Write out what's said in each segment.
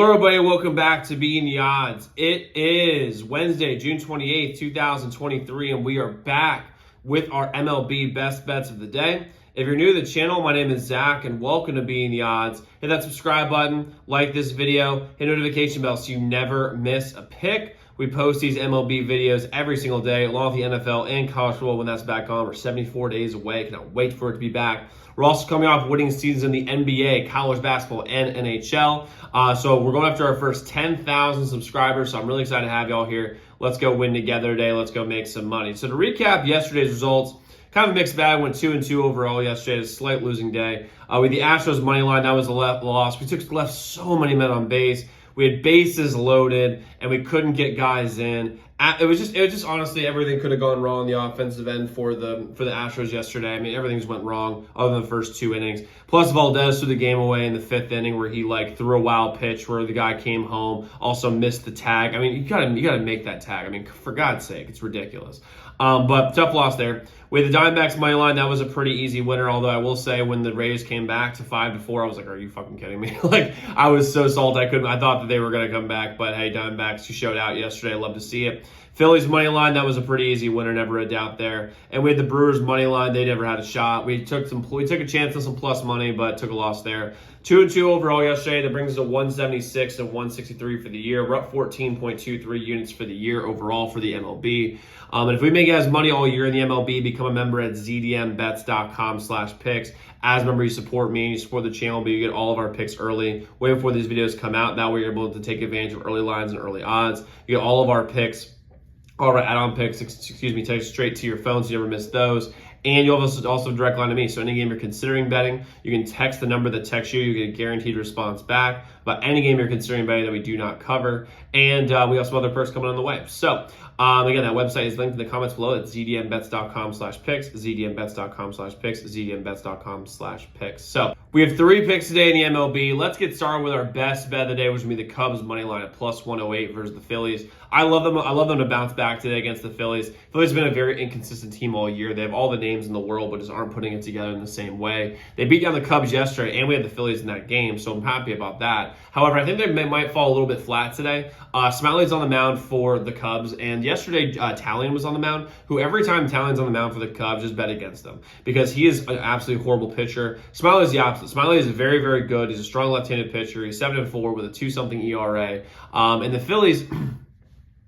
Hello everybody, welcome back to Being the Odds. It is Wednesday, June 28th, 2023, and we are back with our MLB best bets of the day. If you're new to the channel, my name is Zach, and welcome to Being the Odds. Hit that subscribe button, like this video, hit notification bell so you never miss a pick. We post these MLB videos every single day, along with the NFL and college football when that's back on. We're 74 days away. Cannot wait for it to be back. We're also coming off winning seasons in the NBA, college basketball, and NHL. So we're going after our first 10,000 subscribers. So I'm really excited to have y'all here. Let's go win together today. Let's go make some money. So to recap yesterday's results, kind of a mixed bag. Went 2-2 overall yesterday. A slight losing day. With the Astros money line, that was a loss. We left so many men on base. We had bases loaded, and we couldn't get guys in. It was just honestly, everything could have gone wrong on the offensive end for the Astros yesterday. I mean, everything just went wrong other than the first two innings. Plus, Valdez threw the game away in the fifth inning where he threw a wild pitch where the guy came home, also missed the tag. I mean, you gotta make that tag. I mean, for God's sake, it's ridiculous. But tough loss there. With the Diamondbacks money line, that was a pretty easy winner. Although I will say, when the Rays came back to 5-4, I was like, "Are you fucking kidding me?" I was so salty. I thought that they were gonna come back, but hey, Diamondbacks, you showed out yesterday. I love to see it. Phillies money line, that was a pretty easy winner, never a doubt there. And we had the Brewers money line, they never had a shot. We took a chance on some plus money, but took a loss there. 2-2 overall yesterday. That brings us to 176 and 163 for the year. We're up 14.23 units for the year overall for the MLB. And if we make as money all year in the MLB, become a member at zdmbets.com/picks. As a member, you support me and you support the channel, but you get all of our picks early, way before these videos come out. That way you're able to take advantage of early lines and early odds. You get all of our picks, all our add-on picks, take straight to your phone so you never miss those. And you'll also direct line to me. So any game you're considering betting, you can text the number that texts you. You get a guaranteed response back about any game you're considering betting that we do not cover. And we also have other perks coming on the way. So again, that website is linked in the comments below. It's zdmbets.com/picks, zdmbets.com/picks, zdmbets.com/picks. So we have 3 picks today in the MLB. Let's get started with our best bet of the day, which would be the Cubs money line at +108 versus the Phillies. I love them to bounce back today against the Phillies. Phillies have been a very inconsistent team all year. They have all the names in the world, but just aren't putting it together in the same way. They beat down the Cubs yesterday, and we had the Phillies in that game, so I'm happy about that. However, I think they might fall a little bit flat today. Smiley's on the mound for the Cubs, and yesterday Tallon was on the mound, who every time Tallon's on the mound for the Cubs, just bet against him because he is an absolutely horrible pitcher. Smiley's the opposite. Smiley is very, very good. He's a strong left-handed pitcher. He's 7-4 with a 2-something ERA. And the Phillies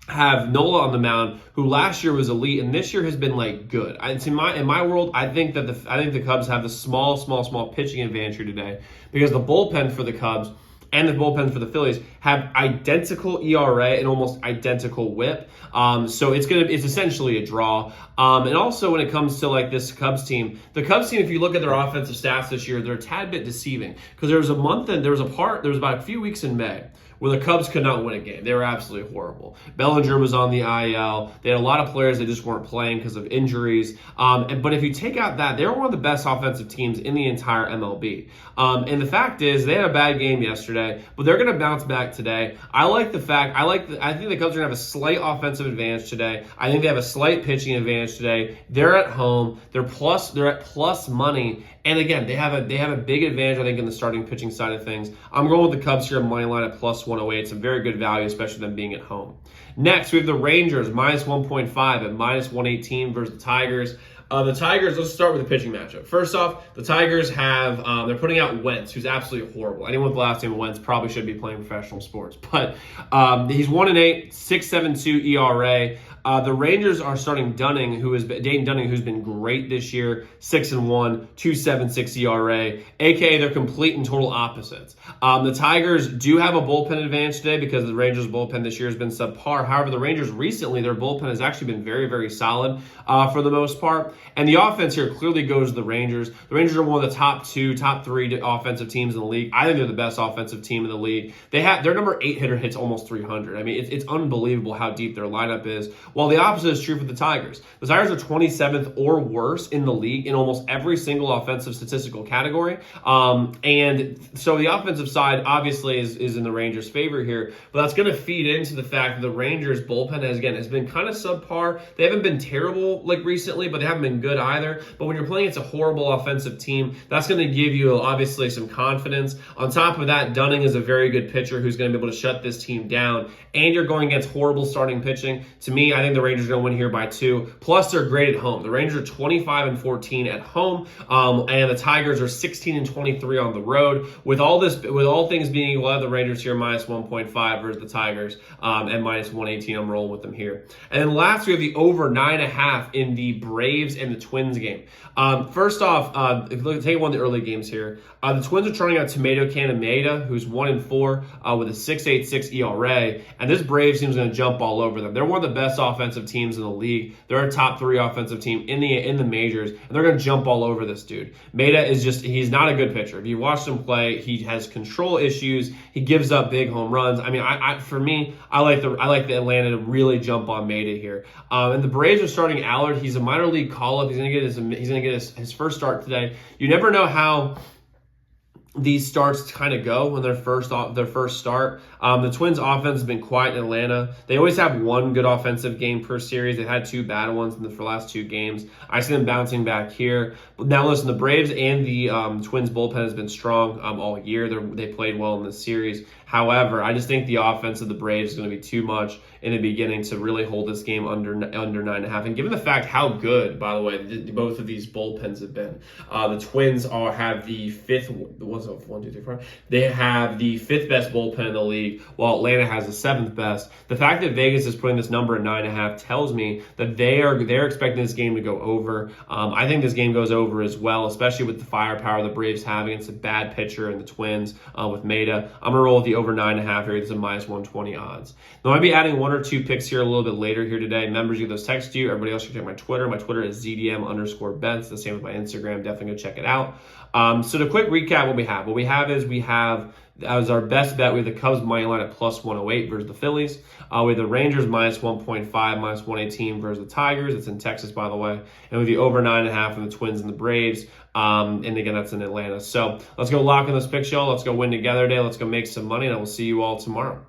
have Nola on the mound, who last year was elite and this year has been good. In my world, I think the Cubs have the small pitching advantage here today because the bullpen for the Cubs and the bullpen for the Phillies have identical ERA and almost identical WHIP. So it's essentially a draw. And also when it comes to this Cubs team, if you look at their offensive stats this year, they're a tad bit deceiving because there was about a few weeks in May where the Cubs could not win a game. They were absolutely horrible. Bellinger was on the IL. They had a lot of players that just weren't playing because of injuries. But if you take out that, they were one of the best offensive teams in the entire MLB. And the fact is, they had a bad game yesterday, but they're going to bounce back today. I think the Cubs are going to have a slight offensive advantage today. I think they have a slight pitching advantage today. They're at home. They're at plus money. And again, they have a big advantage, I think, in the starting pitching side of things. I'm going with the Cubs here, money line at +108. It's a very good value, especially them being at home. Next, we have the Rangers, -1.5 at -118 versus the Tigers. The Tigers, let's start with the pitching matchup. First off, the Tigers they're putting out Wentz, who's absolutely horrible. Anyone with the last name Wentz probably should be playing professional sports. But he's 1-8, 6.72 ERA. The Rangers are starting Dayton Dunning, who's been great this year, 6-1, 2.76 ERA, aka they're complete and total opposites. The Tigers do have a bullpen advantage today because the Rangers' bullpen this year has been subpar. However, the Rangers recently, their bullpen has actually been very, very solid for the most part. And the offense here clearly goes to the Rangers. The Rangers are one of the top 3 offensive teams in the league. I think they're the best offensive team in the league. Their number 8 hitter hits almost 300. I mean, it's unbelievable how deep their lineup is. While the opposite is true for the Tigers. The Tigers are 27th or worse in the league in almost every single offensive statistical category. And so the offensive side obviously is in the Rangers' favor here, but that's going to feed into the fact that the Rangers' bullpen has been kind of subpar. They haven't been terrible recently, but they haven't been been good either. But when you're playing against a horrible offensive team, that's going to give you obviously some confidence. On top of that, Dunning is a very good pitcher who's going to be able to shut this team down. And you're going against horrible starting pitching. To me, I think the Rangers are going to win here by 2. Plus, they're great at home. The Rangers are 25-14 at home, and the Tigers are 16-23 on the road. With all things being equal, I have the Rangers here minus 1.5 versus the Tigers, and minus 118. I'm rolling with them here. And then last, we have the over 9.5 in the Braves and the Twins game. First off, if you look, take one of the early games here. The Twins are trying out Tomato Can Maeda, who's 1-4 with a 6.86 ERA, and this Braves team is going to jump all over them. They're one of the best offensive teams in the league. They're a top 3 offensive team in the majors, and they're going to jump all over this dude. Maeda is he's not a good pitcher. If you watched him play, he has control issues. He gives up big home runs. I mean, for me, I like the Atlanta to really jump on Maeda here. And the Braves are starting Allard. He's a minor league call-up. He's going to get his first start today. You never know how these starts kind of go when their first start. The Twins' offense has been quiet in Atlanta. They always have one good offensive game per series. They've had 2 bad ones in the last 2 games. I see them bouncing back here. But now listen, the Braves and the Twins bullpen has been strong all year. They played well in this series. However, I just think the offense of the Braves is going to be too much in the beginning to really hold this game under 9.5. And given the fact how good, by the way, both of these bullpens have been, the Twins have the 5th. What's it? 1, 2, 3, 4. They have the 5th best bullpen in the league, while Atlanta has the 7th best. The fact that Vegas is putting this number at 9.5 tells me that they're expecting this game to go over. I think this game goes over as well, especially with the firepower the Braves have against a bad pitcher and the Twins with Maeda. I'm gonna roll with the over 9.5 here. This is a minus 120 odds. Now, I might be adding 1 or 2 picks here a little bit later here today. Members, you get those text to you. Everybody else can check my Twitter. My Twitter is ZDM_bets. The same with my Instagram. Definitely go check it out. So to quick recap what we have as our best bet, we have the Cubs money line at plus 108 versus the Phillies. We have the Rangers minus 1.5, minus 118 versus the Tigers. It's in Texas, by the way. And with the over 9.5 from the Twins and the Braves. And again, that's in Atlanta. So let's go lock in those picks, y'all. Let's go win together today. Let's go make some money, and I will see you all tomorrow.